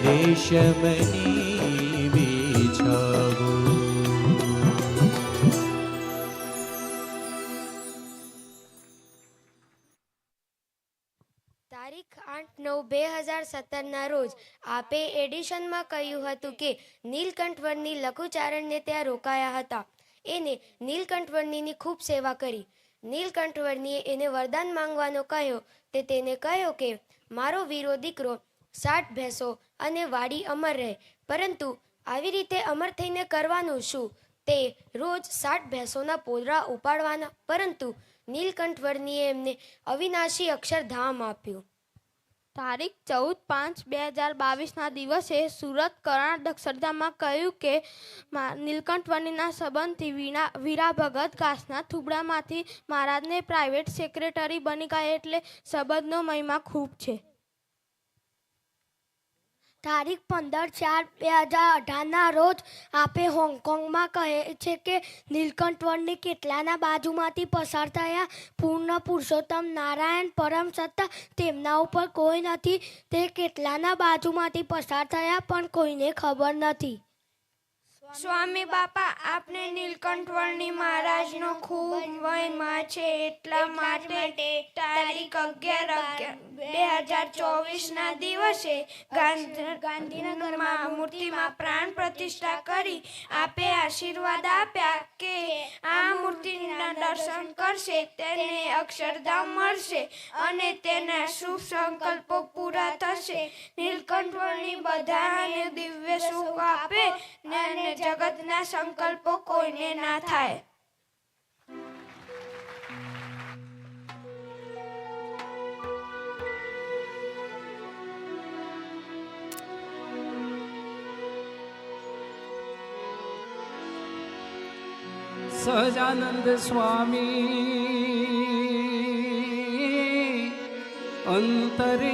રેશમની બિછાવો. તારીખ 8/9/2017 રોજ આપે એડિશનમાં કહ્યું હતું કે નીલકંઠવર્ણી લઘુચારણને ત્યાં રોકાયા હતા. એને નીલકંઠવર્ણીની ખૂબ સેવા કરી. નીલકંઠવર્ણીએ એને વરદાન માંગવાનો કહ્યો તે તેને કહ્યો કે મારો વીરો દીકરો 60 ભેંસો અને વાડી અમર રહે. પરંતુ આવી રીતે અમર થઈને કરવાનું શું? તે રોજ 60 ભેંસોના પોદરા ઉપાડવાના. પરંતુ નીલકંઠવર્ણીએ એમને અવિનાશી અક્ષરધામ આપ્યું. તારીખ 14/5/2022ના દિવસે સુરત કર્ણાટક અક્ષરધામમાં કહ્યું કે નીલકંઠવર્ણીના સંબંધથી વીરા ભગત ઘાસના થૂબડામાંથી મહારાજને પ્રાઇવેટ સેક્રેટરી બની ગયા એટલે સંબંધનો મહિમા ખૂબ છે. તારીખ 15/4/2018ના રોજ આપે હોંગકોંગમાં કહે છે કે નીલકંઠવર્ણી કેટલાના બાજુમાંથી પસાર થયા. પૂર્ણ પુરુષોત્તમ નારાયણ પરમ સત્તા તેમના ઉપર કોઈ નથી. તે કેટલાના બાજુમાંથી પસાર થયા પણ કોઈને ખબર નથી. સ્વામી બાપા, આપને નીલકંઠવર્ણી મહારાજનો ખૂબ મહિમા છે. એટલા માટે તારીખ 11/11/2024ના દિવસે ગાંધીનગરમાં મૂર્તિમાં પ્રાણ પ્રતિષ્ઠા કરી આપે આશીર્વાદ આપ્યા કે આ મૂર્તિના દર્શન કરશે તેને અક્ષરધામ મળશે અને તેના શુભ સંકલ્પો પૂરા થશે. નીલકંઠવર્ણી બધાને દિવ્ય સુખ આપે અને જગતના સંકલ્પો કોઈને ના થાય. સહજાનંદ સ્વામી અંતરે